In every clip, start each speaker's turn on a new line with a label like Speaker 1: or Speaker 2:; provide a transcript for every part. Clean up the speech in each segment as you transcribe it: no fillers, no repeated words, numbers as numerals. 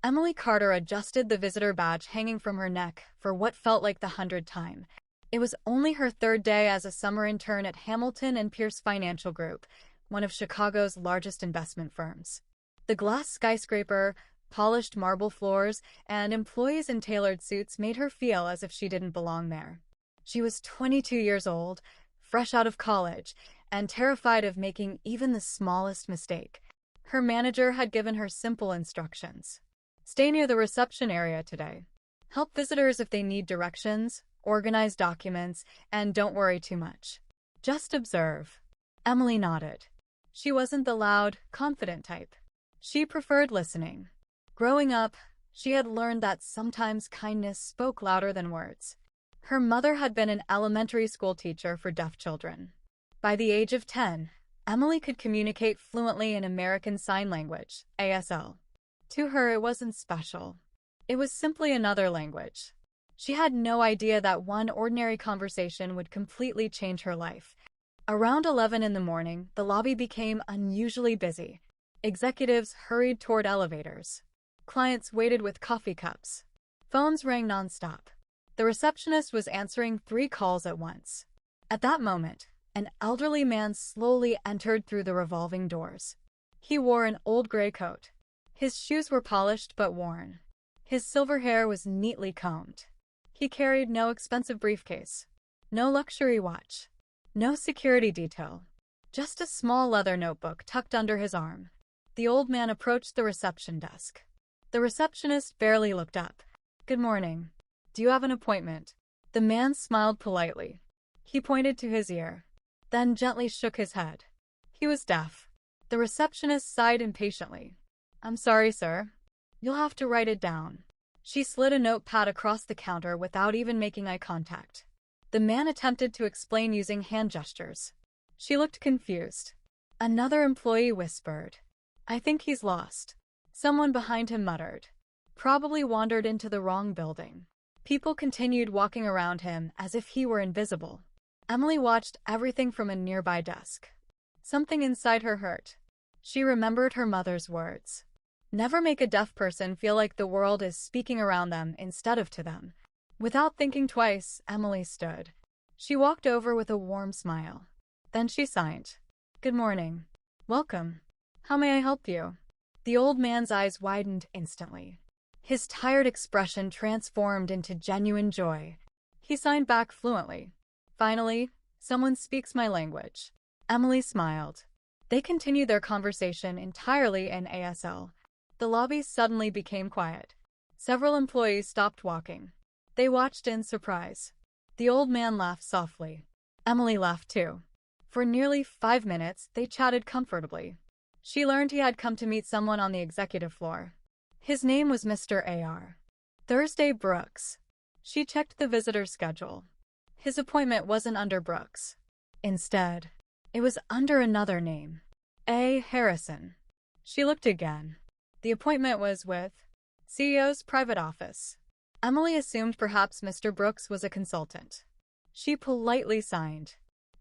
Speaker 1: Emily Carter adjusted the visitor badge hanging from her neck for what felt like the 100th time. It was only her third day as a summer intern at Hamilton and Pierce Financial Group, one of Chicago's largest investment firms. The glass skyscraper, polished marble floors, and employees in tailored suits made her feel as if she didn't belong there. She was 22 years old, fresh out of college, and terrified of making even the smallest mistake. Her manager had given her simple instructions. Stay near the reception area today. Help visitors if they need directions, organize documents, and don't worry too much. Just observe. Emily nodded. She wasn't the loud, confident type. She preferred listening. Growing up, she had learned that sometimes kindness spoke louder than words. Her mother had been an elementary school teacher for deaf children. By the age of 10, Emily could communicate fluently in American Sign Language, ASL. To her, it wasn't special. It was simply another language. She had no idea that one ordinary conversation would completely change her life. Around 11 in the morning, the lobby became unusually busy. Executives hurried toward elevators. Clients waited with coffee cups. Phones rang nonstop. The receptionist was answering 3 calls at once. At that moment, an elderly man slowly entered through the revolving doors. He wore an old gray coat. His shoes were polished but worn. His silver hair was neatly combed. He carried no expensive briefcase, no luxury watch, no security detail, just a small leather notebook tucked under his arm. The old man approached the reception desk. The receptionist barely looked up. "Good morning. Do you have an appointment?" The man smiled politely. He pointed to his ear, then gently shook his head. He was deaf. The receptionist sighed impatiently. "I'm sorry, sir. You'll have to write it down." She slid a notepad across the counter without even making eye contact. The man attempted to explain using hand gestures. She looked confused. Another employee whispered, "I think he's lost." Someone behind him muttered, "Probably wandered into the wrong building." People continued walking around him as if he were invisible. Emily watched everything from a nearby desk. Something inside her hurt. She remembered her mother's words. Never make a deaf person feel like the world is speaking around them instead of to them. Without thinking twice, Emily stood. She walked over with a warm smile. Then she signed. "Good morning. Welcome. How may I help you?" The old man's eyes widened instantly. His tired expression transformed into genuine joy. He signed back fluently. "Finally, someone speaks my language." Emily smiled. They continued their conversation entirely in ASL. The lobby suddenly became quiet. Several employees stopped walking. They watched in surprise. The old man laughed softly. Emily laughed too. For nearly 5 minutes, they chatted comfortably. She learned he had come to meet someone on the executive floor. His name was Mr. A.R. Thursday Brooks. She checked the visitor schedule. His appointment wasn't under Brooks. Instead, it was under another name. A. Harrison. She looked again. The appointment was with CEO's private office. Emily assumed perhaps Mr. Brooks was a consultant. She politely signed.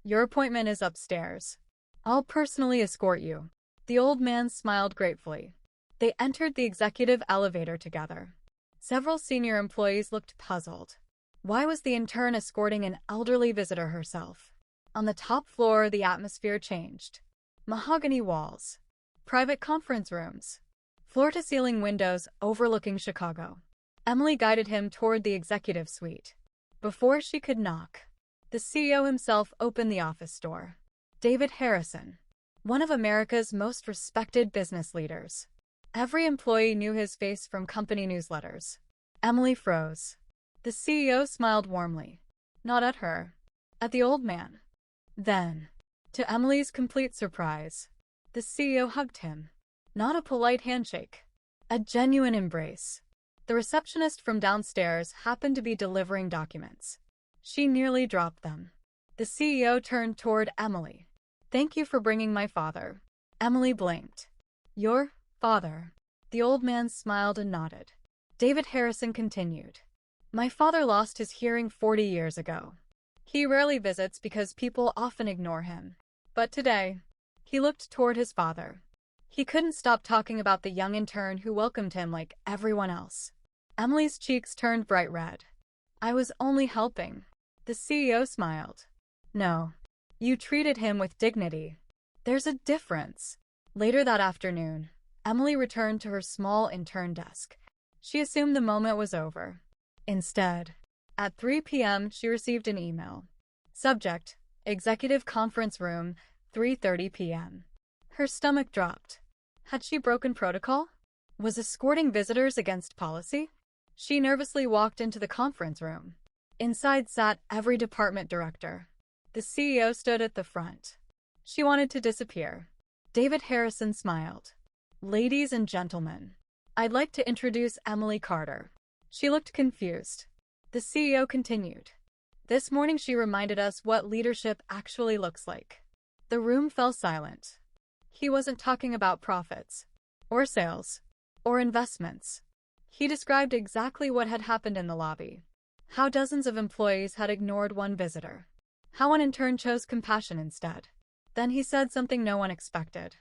Speaker 1: "Your appointment is upstairs. I'll personally escort you." The old man smiled gratefully. They entered the executive elevator together. Several senior employees looked puzzled. Why was the intern escorting an elderly visitor herself? On the top floor, the atmosphere changed. Mahogany walls. Private conference rooms. Floor-to-ceiling windows overlooking Chicago. Emily guided him toward the executive suite. Before she could knock, the CEO himself opened the office door. David Harrison, one of America's most respected business leaders. Every employee knew his face from company newsletters. Emily froze. The CEO smiled warmly. Not at her. At the old man. Then, to Emily's complete surprise, the CEO hugged him. Not a polite handshake. A genuine embrace. The receptionist from downstairs happened to be delivering documents. She nearly dropped them. The CEO turned toward Emily. "Thank you for bringing my father." Emily blinked. "Your father?" The old man smiled and nodded. David Harrison continued. "My father lost his hearing 40 years ago. He rarely visits because people often ignore him. But today," he looked toward his father. He couldn't stop talking about the young intern who welcomed him like everyone else. Emily's cheeks turned bright red. I was only helping. The CEO smiled. No, you treated him with dignity. There's a difference. Later that afternoon, Emily returned to her small intern desk. She assumed the moment was over. Instead, at 3 p.m., she received an email. Subject: Executive Conference Room, 3:30 p.m. Her stomach dropped. Had she broken protocol? Was escorting visitors against policy? She nervously walked into the conference room. Inside sat every department director. The CEO stood at the front. She wanted to disappear. David Harrison smiled. Ladies and gentlemen, I'd like to introduce Emily Carter. She looked confused. The CEO continued. This morning she reminded us what leadership actually looks like. The room fell silent. He wasn't talking about profits, or sales, or investments. He described exactly what had happened in the lobby. How dozens of employees had ignored one visitor. How an intern chose compassion instead. Then he said something no one expected.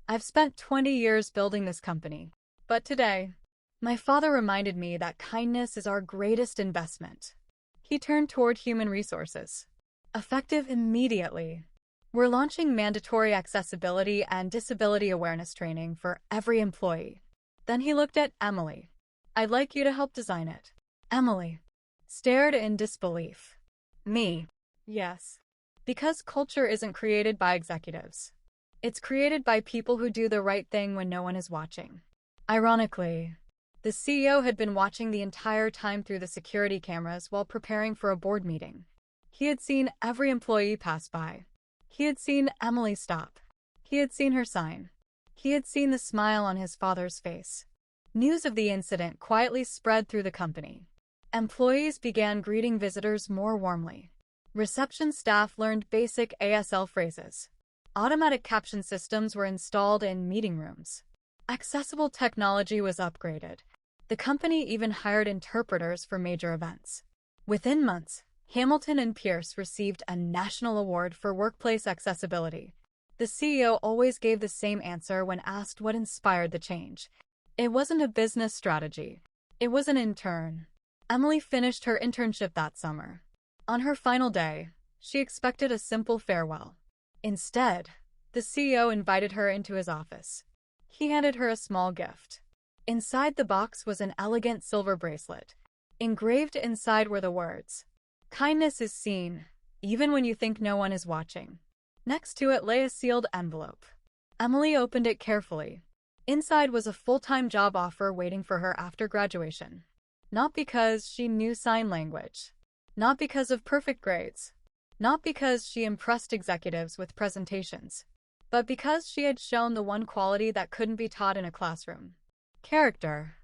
Speaker 1: I've spent 20 years building this company, but today, my father reminded me that kindness is our greatest investment. He turned toward human resources. Effective immediately. We're launching mandatory accessibility and disability awareness training for every employee. Then he looked at Emily. I'd like you to help design it. Emily stared in disbelief. Me? Yes. Because culture isn't created by executives. It's created by people who do the right thing when no one is watching. Ironically, the CEO had been watching the entire time through the security cameras while preparing for a board meeting. He had seen every employee pass by. He had seen Emily stop. He had seen her sign. He had seen the smile on his father's face. News of the incident quietly spread through the company. Employees began greeting visitors more warmly. Reception staff learned basic ASL phrases. Automatic caption systems were installed in meeting rooms. Accessible technology was upgraded. The company even hired interpreters for major events. Within months, Hamilton and Pierce received a national award for workplace accessibility. The CEO always gave the same answer when asked what inspired the change. It wasn't a business strategy. It was an intern. Emily finished her internship that summer. On her final day, she expected a simple farewell. Instead, the CEO invited her into his office. He handed her a small gift. Inside the box was an elegant silver bracelet. Engraved inside were the words, "Kindness is seen, even when you think no one is watching." Next to it lay a sealed envelope. Emily opened it carefully. Inside was a full-time job offer waiting for her after graduation. Not because she knew sign language. Not because of perfect grades. Not because she impressed executives with presentations. But because she had shown the one quality that couldn't be taught in a classroom. Character.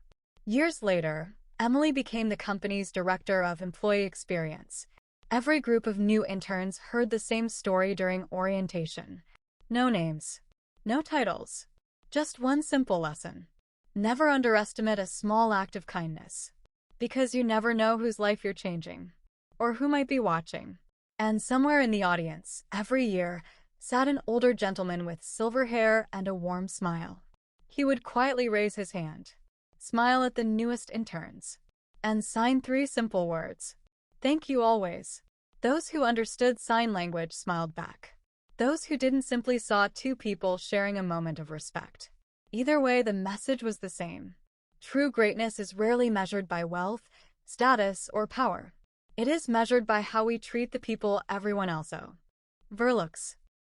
Speaker 1: Years later, Emily became the company's director of employee experience. Every group of new interns heard the same story during orientation. No names. No titles. Just one simple lesson. Never underestimate a small act of kindness. Because you never know whose life you're changing. Or who might be watching. And somewhere in the audience, every year, sat an older gentleman with silver hair and a warm smile. He would quietly raise his hand, smile at the newest interns, and sign 3 simple words. Thank you always. Those who understood sign language smiled back. Those who didn't simply saw 2 people sharing a moment of respect. Either way, the message was the same. True greatness is rarely measured by wealth, status, or power. It is measured by how we treat the people everyone else owes. Verlux.